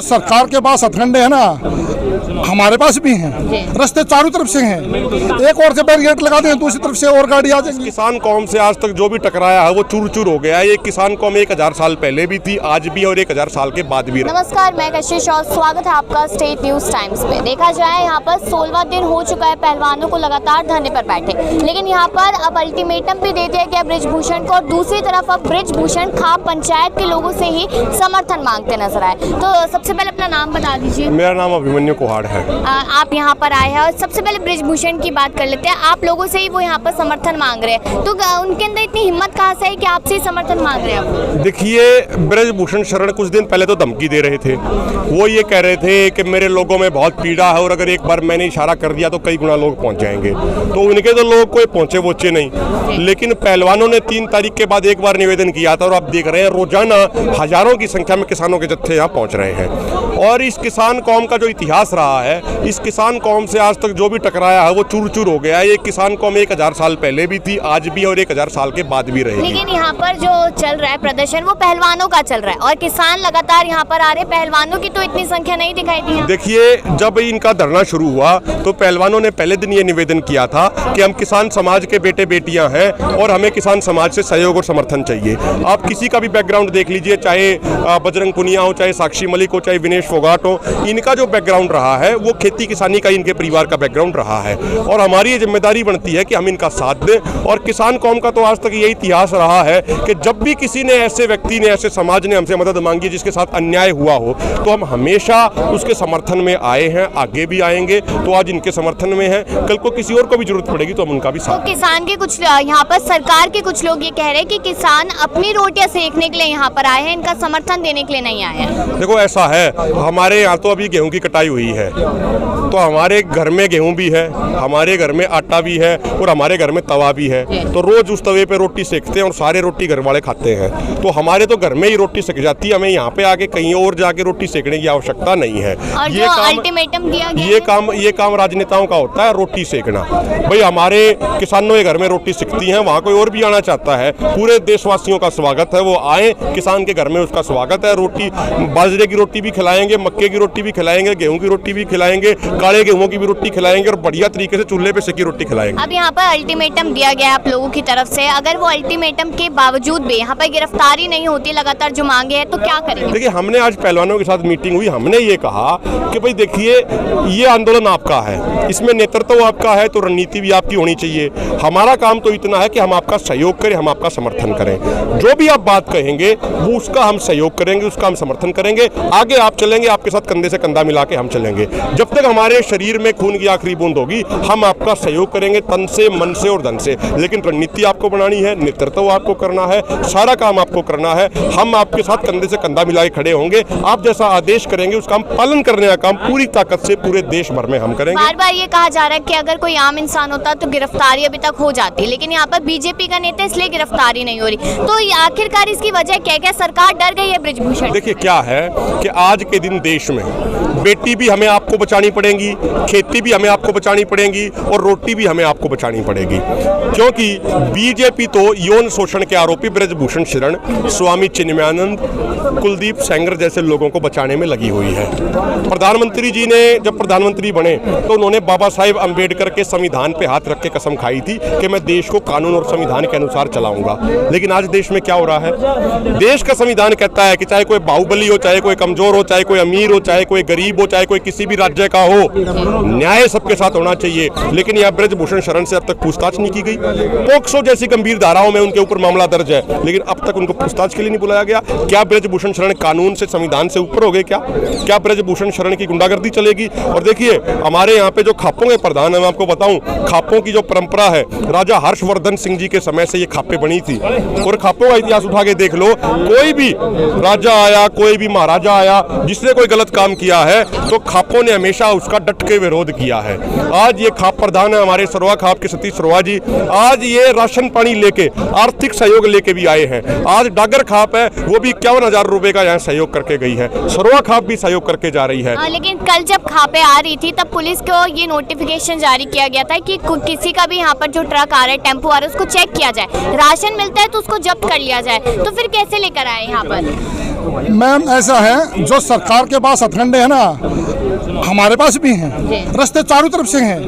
सरकार के पास हथकंडे है ना, हमारे पास भी हैं। रास्ते चारों तरफ से हैं, एक और से बैरिकेड लगा दें, दूसरी तरफ से और गाड़ी आ जाएगी। किसान कौम से आज तक जो भी टकराया है वो चूर चूर हो गया है। ये किसान कौम 1000 साल पहले भी थी, आज भी और 1000 साल के बाद भी। नमस्कार, मैं कशिश और स्वागत है आपका स्टेट न्यूज टाइम्स में। देखा जाए यहाँ पर 16वां दिन हो चुका है पहलवानों को लगातार धरने पर बैठे, लेकिन यहाँ पर अब अल्टीमेटम भी दे दिया गया बृजभूषण को, और दूसरी तरफ अब बृजभूषण खाप पंचायत के लोगों से ही समर्थन मांगते नजर आए। तो सबसे पहले अपना नाम बता दीजिए। मेरा नाम अभिमन्यु कुहाड़ है। आप यहाँ पर आए हैं और सबसे पहले बृजभूषण की बात कर लेते हैं। आप लोगों से ही वो यहाँ पर समर्थन मांग रहे हैं, तो उनके अंदर इतनी हिम्मत कहाँ से है कि आपसे समर्थन मांग रहे हैं? देखिए, बृजभूषण शरण कुछ दिन पहले तो धमकी दे रहे थे। वो ये कह रहे थे कि मेरे लोगों में बहुत पीड़ा है और अगर एक बार मैंने इशारा कर दिया तो कई गुना लोग पहुंच जाएंगे। तो उनके तो लोग कोई पहुंचे नहीं, लेकिन पहलवानों ने 3 तारीख के बाद एक बार निवेदन किया था और आप देख रहे हैं रोजाना हजारों की संख्या में किसानों के जत्थे यहाँ पहुंच रहे हैं। और इस किसान कौम का जो इतिहास रहा है, इस किसान कौम से आज तक जो भी टकराया है वो चूर चूर हो गया है। ये किसान कौम 1000 साल पहले भी थी, आज भी और 1000 साल के बाद भी रहेगी। लेकिन यहाँ पर जो चल रहा है प्रदर्शन वो पहलवानों का चल रहा है और किसान लगातार यहाँ पर आ रहे, पहलवानों की तो इतनी संख्या नहीं दिखाई दी। देखिए, जब इनका धरना शुरू हुआ तो पहलवानों ने पहले दिन ये निवेदन किया था कि हम किसान समाज के बेटे बेटियां हैं और हमें किसान समाज से सहयोग और समर्थन चाहिए। आप किसी का भी बैकग्राउंड देख लीजिए, चाहे बजरंग पुनिया हो, चाहे साक्षी मलिक हो, चाहे विनेश फोगाट हो, इनका जो बैकग्राउंड रहा है वो खेती किसानी का इनके परिवार का बैकग्राउंड रहा है। और हमारी ये जिम्मेदारी बनती है कि हम इनका साथ दें। और किसान कौम का तो आज तक यही इतिहास रहा है कि जब भी किसी ने, ऐसे व्यक्ति ने, ऐसे समाज ने हमसे मदद मांगी जिसके साथ अन्याय हुआ हो, तो हम हमेशा उसके समर्थन में आए हैं, आगे भी आएंगे। तो आज इनके समर्थन में हैं, कल को किसी और को भी जरूरत पड़ेगी तो हम उनका भी साथ। तो किसान के कुछ यहाँ पर सरकार के कुछ लोग ये कह रहे हैं कि किसान अपनी रोटियां सेकने के लिए यहाँ पर आए हैं, इनका समर्थन देने के लिए नहीं आए हैं। देखो, ऐसा है, हमारे यहाँ तो अभी गेहूं की कटाई हुई है, तो हमारे घर में गेहूं भी है, हमारे घर में आटा भी है और हमारे घर में तवा भी है। तो रोज उस तवे पे रोटी सेकते हैं और सारे रोटी घर वाले खाते हैं। तो हमारे तो घर में ही रोटी सेक जाती है, हमें यहाँ पे आके कहीं और जाके रोटी सेकने की आवश्यकता नहीं है। और ये काम अल्टीमेटम दिया गया ये काम राजनेताओं का होता है, रोटी सेकना। भाई, हमारे किसानों के घर में रोटी सेकती हैं, वहाँ कोई और भी आना चाहता है, पूरे देशवासियों का स्वागत है, वो आए, किसान के घर में उसका स्वागत है। रोटी, बाजरे की रोटी भी खिलाएंगे, मक्के की रोटी भी खिलाएंगे, गेहूं की रोटी भी खिलाएंगे, काले गेहूं की भी रोटी खिलाएंगे और बढ़िया तरीके से चूल्हे पे सेकी रोटी खिलाएंगे। अब यहाँ पर अल्टीमेटम दिया गया आप लोगों की तरफ से, अगर वो अल्टीमेटम के बावजूद भी यहाँ पर गिरफ्तारी नहीं होती, लगातार जो मांगे हैं, तो क्या करेंगे? देखिए, हमने आज पहलवानों के साथ मीटिंग हुई, हमने ये कहा कि भाई देखिए, ये आंदोलन आपका है, इसमें नेतृत्व आपका है, तो रणनीति भी आपकी होनी चाहिए। हमारा काम तो इतना है कि हम आपका सहयोग करें, हम आपका समर्थन करें। जो भी आप बात कहेंगे वो उसका हम सहयोग करेंगे, उसका हम समर्थन करेंगे। आगे आप चलेंगे, आपके साथ कंधे से कंधा मिला के हम चलेंगे। जब तक हमारे शरीर में खून की आखिरी बूंद होगी, हम आपका सहयोग करेंगे, तन से, मन से और धन से। लेकिन रणनीति आपको बनानी है, नेतृत्व आपको करना है, सारा काम आपको करना है। हम आपके साथ कंधे से कंधा मिला के खड़े होंगे, आप जैसा आदेश करेंगे उसका हम पालन करने का काम पूरी ताकत से पूरे देश भर में हम करेंगे। बार बार ये कहा जा रहा है कि अगर कोई आम इंसान होता तो गिरफ्तारी अभी तक हो जाती, लेकिन यहाँ पर बीजेपी का नेता, इसलिए गिरफ्तारी नहीं हो रही। तो आखिरकार इसकी वजह क्या? सरकार डर गई है बृजभूषण? देखिए, क्या है कि आज के दिन देश में बेटी भी हमें आपको बचानी पड़ेगी, खेती भी हमें आपको बचानी पड़ेगी और रोटी भी हमें आपको बचानी पड़ेगी। क्योंकि बीजेपी तो यौन शोषण के आरोपी बृजभूषण शरण, स्वामी चिन्मयानंद, कुलदीप सेंगर जैसे लोगों को बचाने में लगी हुई है। प्रधानमंत्री जी ने जब प्रधानमंत्री बने तो उन्होंने बाबा साहेब अंबेडकर के संविधान पे हाथ रख के कसम खाई थी कि मैं देश को कानून और संविधान के अनुसार चलाऊंगा। लेकिन आज देश में क्या हो रहा है? देश का संविधान कहता है कि चाहे कोई बाहुबली हो, चाहे कोई कमजोर हो, चाहे कोई अमीर हो, चाहे कोई गरीब हो, चाहे कोई किसी भी राज्य का हो, न्याय सबके साथ होना चाहिए। लेकिन यह बृजभूषण शरण से अब तक पूछताछ नहीं की गई। पोक्सो जैसी गंभीर धाराओं में उनके ऊपर मामला दर्ज है, लेकिन अब तक उनको पूछताछ के लिए नहीं बुलाया गया। क्या बृजभूषण शरण कानून से, संविधान से ऊपर हो गए? क्या बृजभूषण शरण की गुंडागर्दी चलेगी? और देखिए, हमारे यहाँ पे जो खापों के प्रधान है, मैं आपको बताऊं, खापों की जो परंपरा है, राजा हर्षवर्धन सिंह जी के समय से ये खापे बनी थी। और खापों का इतिहास उठा के देख लो, कोई भी राजा आया, कोई भी महाराजा आया, जिसने कोई गलत काम किया है तो खापों ने हमेशा उसका डट के विरोध किया है। आज ये खाप प्रधान है हमारे सरवा खाप के सतीश सरवा जी, आज ये राशन पानी लेके, आर्थिक सहयोग लेके भी आए हैं। आज डागर खाप है, वो भी 51,000 रुपए का यहाँ सहयोग करके गई है। सरवा खाप भी सहयोग करके जा रही है। लेकिन कल जब खापे आ रही थी तब पुलिस को ये नोटिफिकेशन जारी किया गया था कि किसी का भी यहाँ पर जो ट्रक आ रहा है, टेम्पो आ रहा है, उसको चेक किया जाए, राशन मिलता है तो उसको जब्त कर लिया जाए। तो फिर कैसे लेकर आए यहाँ पर? मैम ऐसा है, जो सरकार के पास हथकंडे हैं ना, हमारे पास भी हैं। रास्ते चारों तरफ से हैं,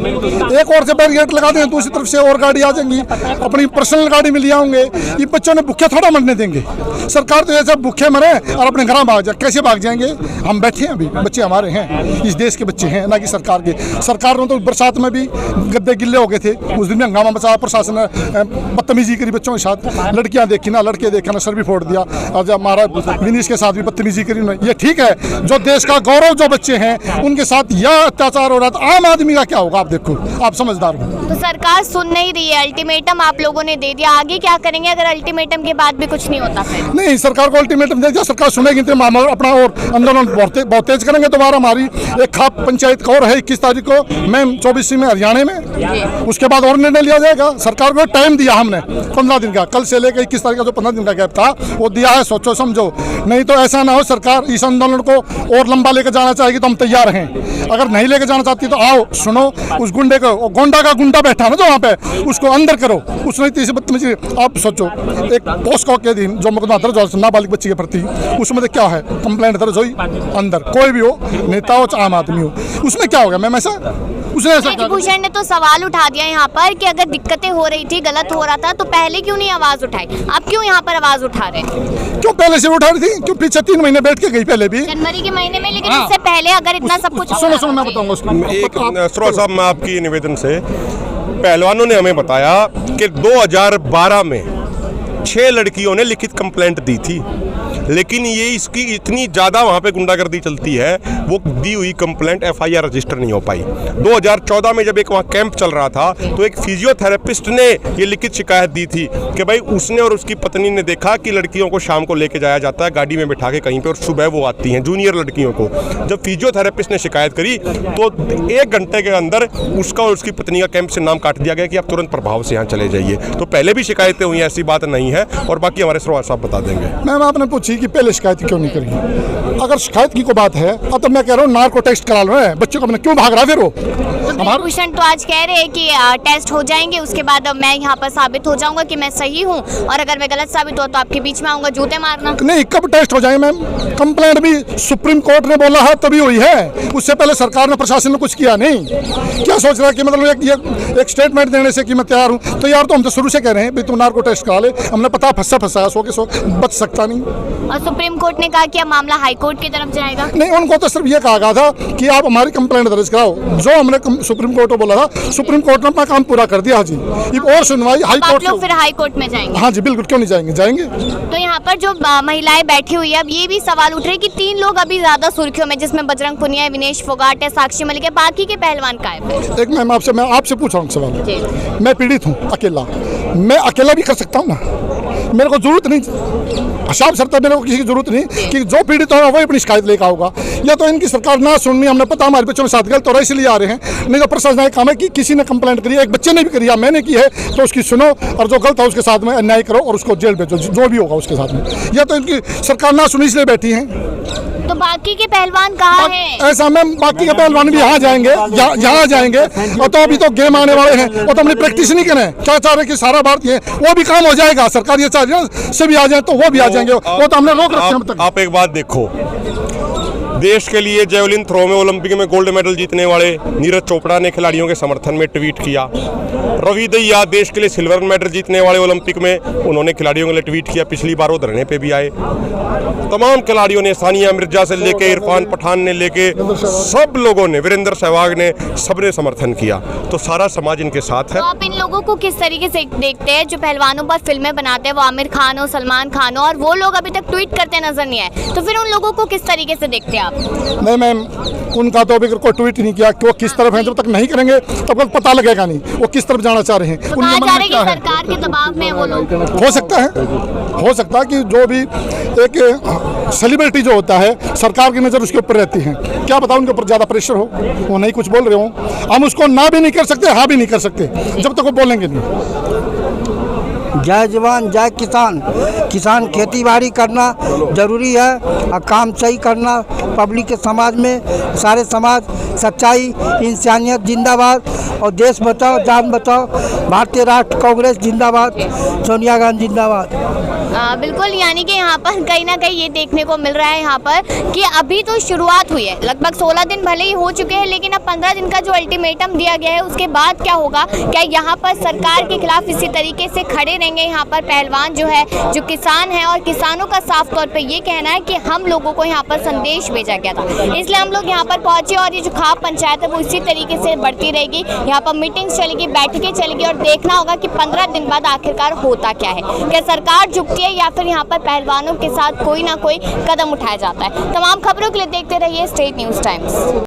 एक और से बैरिकेड लगा दें, दूसरी तरफ से और गाड़ी आ जाएंगी, अपनी पर्सनल गाड़ी में ले आएंगे। ये बच्चों ने भूखे थोड़ा मरने देंगे। सरकार तो ऐसा भूखे मरे और अपने घर भाग जाए, कैसे भाग जाएंगे? हम बैठे हैं, अभी बच्चे हमारे हैं, इस देश के बच्चे हैं, ना कि सरकार के। सरकार ने तो बरसात में भी गद्दे गिल्ले हो गए थे, उस दिन में हंगामा मचाया, प्रशासन ने बदतमीजी करी बच्चों के साथ, लड़कियां देखी ना, लड़के देखे ना, सर भी फोड़ दिया। और जब हमारा विनीश के साथ भी बदतमीजी करी उन्होंने। ये ठीक है, जो देश का गौरव जो बच्चे हैं उनके साथ यह अत्याचार हो रहा था, आम आदमी का क्या होगा? आप देखो, आप समझदार हो। तो सरकार सुन नहीं रही है, अल्टीमेटम आप लोगों ने दे दिया, आगे क्या करेंगे अगर अल्टीमेटम के बाद भी कुछ नहीं होता? फिर नहीं, सरकार को अल्टीमेटम दे दिया, सरकार सुनेगी तो हम अपना और आंदोलन बहुत तेज करेंगे। दोबारा हमारी एक खाप पंचायत का और है 21 तारीख को मैम 24 में हरियाणा में, उसके बाद और निर्णय लिया जाएगा। सरकार को टाइम दिया हमने 15 दिन का, कल से लेकर 21 तारीख का जो 15 दिन का गैप था वो दिया है, सोचो समझो। नहीं तो ऐसा ना हो सरकार इस आंदोलन को और लंबा लेकर जाना चाहेगी तो हम तैयार हैं। अगर नहीं लेकर जाना चाहती तो आओ, सुनो, उस गुंडे को, गोंडा का गुंडा बैठा ना जो वहाँ पे, उसको अंदर करो। उसने तीसरी बदतमीजी, आप सोचो, एक पोस्को के दिन जो मुकदमा दर्ज हुआ नाबालिग बच्ची के प्रति, उसमें क्या है, कंप्लेंट दर्ज हुई, अंदर कोई भी हो, नेता हो चाहे आम आदमी हो, उसमें क्या हो गया मैम? ऐसा उसने ऐसा ब्रिजभूषण ने तो सवाल उठा दिया यहाँ पर कि अगर दिक्कतें हो रही थी, गलत हो रहा था, तो पहले क्यों नहीं आवाज उठाई? आप क्यों यहाँ पर आवाज उठा रहे हैं? क्यों पहले से उठा रही थी? क्यों पीछे 3 महीने बैठ के गई पहले भी, जनवरी के महीने में, लेकिन इससे पहले अगर इतना सब कुछ सुनो मैं बताऊंगा उसको। एक सरोज साहब, मैं आपकी निवेदन से, पहलवानों ने हमें बताया कि 2012 में 6 लड़कियों ने लिखित कंप्लेंट दी थी, लेकिन ये इसकी इतनी ज़्यादा वहाँ पे गुंडागर्दी चलती है, वो दी हुई कंप्लेंट FIR रजिस्टर नहीं हो पाई। 2014 में जब एक वहाँ कैंप चल रहा था तो एक फिजियोथेरेपिस्ट ने ये लिखित शिकायत दी थी कि भाई उसने और उसकी पत्नी ने देखा कि लड़कियों को शाम को लेके जाया जाता है गाड़ी में बिठा के कहीं पे, और सुबह वो आती हैं जूनियर लड़कियों को। जब फिजियोथेरेपिस्ट ने शिकायत करी तो 1 घंटे के अंदर उसका और उसकी पत्नी का कैंप से नाम काट दिया गया कि आप तुरंत प्रभाव से यहाँ चले जाइए। तो पहले भी शिकायतें हुई, ऐसी बात नहीं है, और बाकी हमारे सरोज साहब बता देंगे। मैम आपने पूछी कि पहले शिकायत क्यों नहीं करी? अगर शिकायत की कोई बात है तो मैं कह रहा हूँ नार्को टेस्ट करा लो है बच्चों को, मैंने क्यों भाग रहा फिर वो? ब्रिजभूषण तो आज कह रहे हैं कि टेस्ट हो जाएंगे, उसके बाद मैं यहाँ पर साबित हो जाऊंगा कि मैं सही हूँ, और अगर मैं गलत साबित हो तो आपके बीच में आऊंगा जूते मारना। नहीं, कब टेस्ट हो जाए मैम? कंप्लेंट भी सुप्रीम कोर्ट ने बोला है तभी हुई है, उससे पहले सरकार ने, प्रशासन ने कुछ किया नहीं। क्या सोच रहा है कि मतलब एक स्टेटमेंट देने से कि मैं तैयार हूँ? तैयार तो हम तो शुरू से कह रहे हैं भाई तुम नार्को टेस्ट करा ले, हमने पता फंसा 100 के 100 बच सकता नहीं। और सुप्रीम कोर्ट ने कहा कि अब मामला हाई कोर्ट की तरफ जाएगा। नहीं, उनको तो सिर्फ ये कहा गया था कि आप हमारी कंप्लेंट दर्ज कराओ, जो हमने सुप्रीम कोर्ट को बोला था। सुप्रीम कोर्ट ने अपना काम पूरा कर दिया। हाँ जी, और सुनवाई हाई कोर्ट। लोग फिर हाई कोर्ट में जाएंगे? हाँ जी बिल्कुल, क्यों नहीं जाएंगे, जाएंगे। तो यहाँ पर जो महिलाएं बैठी हुई है, अब ये भी सवाल उठ रहे हैं कि 3 लोग अभी ज्यादा सुर्खियों में, जिसमें बजरंग पुनिया, विनेश फोगाट है, साक्षी मलिक है, बाकी के पहलवान का है? एक मैं आपसे पूछ रहा हूँ सवाल। मैं पीड़ित हूँ अकेला, मैं अकेला भी कर सकता हूँ ना, मेरे को जरूरत नहीं, हिसाब सरता मेरे को किसी की जरूरत नहीं कि जो पीड़ित होगा वही अपनी शिकायत लेकर होगा। या तो इनकी सरकार ना सुननी, हमने पता हमारे बच्चों के साथ गलत हो रहा है इसलिए आ रहे हैं। नहीं तो प्रशासन का काम है कि किसी ने कंप्लेंट करी, एक बच्चे ने भी करी या मैंने की है, तो उसकी सुनो और जो गलत है उसके साथ में अन्याय करो और उसको जेल भेजो, जो भी होगा उसके साथ में। या तो इनकी सरकार ना सुनी इसलिए बैठी है। तो बाकी के पहलवान कहाँ हैं? ऐसा मैम, बाकी के पहलवान भी यहाँ जाएंगे, यहाँ जाएंगे। और तो अभी तो गेम आने वाले हैं, वो तो अपनी प्रैक्टिस नहीं करें। क्या चाह रहे कि सारा भारतीय वो भी काम हो जाएगा, सरकार ये चाह रही है सभी आ जाए तो वो भी आ जाएंगे, वो तो हमने रोक रखे हम तक। आप एक बात देखो, देश के लिए जेवलिन थ्रो में ओलंपिक में गोल्ड मेडल जीतने वाले नीरज चोपड़ा ने खिलाड़ियों के समर्थन में ट्वीट किया। रवि दहिया देश के लिए सिल्वर मेडल जीतने वाले ओलंपिक में, उन्होंने खिलाड़ियों के लिए ट्वीट किया। पिछली बार वो धरने पे भी आए। तमाम खिलाड़ियों ने, सानिया मिर्जा से लेके इरफान पठान ने लेके सब लोगों ने, वीरेंद्र सहवाग ने, सबने समर्थन किया। तो सारा समाज इनके साथ है। तो आप इन लोगों को किस तरीके से देखते हैं जो पहलवानों पर फिल्में बनाते हैं, वो आमिर खान हो, सलमान खान हो, और वो लोग अभी तक ट्वीट करते नजर नहीं आए, तो फिर उन लोगों को किस तरीके से देखते हैं आप? नहीं मैम, उनका तो अभी कोई ट्वीट नहीं किया कि वो किस तरफ है, जब तक नहीं करेंगे तब तक पता लगेगा नहीं वो किस तरफ जाना चाह रहे हैं। सरकार के दबाव में वो लोग, हो सकता है कि जो भी एक सेलिब्रिटी जो होता है, सरकार की नज़र उसके ऊपर रहती है, क्या पता उनके ऊपर ज़्यादा प्रेशर हो, वो नहीं कुछ बोल रहे हो। हम उसको ना भी नहीं कर सकते, हाँ भी नहीं कर सकते जब तक वो बोलेंगे नहीं। जय जवान जय किसान। किसान खेती बाड़ी करना जरूरी है और काम सही करना। पब्लिक के समाज में सारे समाज सच्चाई इंसानियत जिंदाबाद। और देश बचाओ, जान बचाओ। भारतीय राष्ट्र कांग्रेस जिंदाबाद, सोनिया गांधी जिंदाबाद। बिल्कुल, यानी कि यहाँ पर कहीं ना कहीं ये देखने को मिल रहा है यहाँ पर कि अभी तो शुरुआत हुई है, लगभग 16 दिन भले ही हो चुके हैं, लेकिन अब 15 दिन का जो अल्टीमेटम दिया गया है उसके बाद क्या होगा? क्या यहाँ पर सरकार के खिलाफ इसी तरीके से खड़े रहेंगे यहाँ पर पहलवान जो है, जो किसान है? और किसानों का साफ तौर पे ये कहना है कि हम लोगों को यहाँ पर संदेश भेजा गया था, इसलिए हम लोग यहाँ पर पहुंचे और ये जो खाप पंचायत है वो इसी तरीके से बढ़ती रहेगी। यहाँ पर मीटिंग्स चलेगी, बैठकें चलेगी और देखना होगा कि 15 दिन बाद आखिरकार होता क्या है। क्या सरकार झुकती है या फिर यहाँ पर पहलवानों के साथ कोई ना कोई कदम उठाया जाता है? तमाम खबरों के लिए देखते रहिए स्टेट न्यूज़ टाइम्स।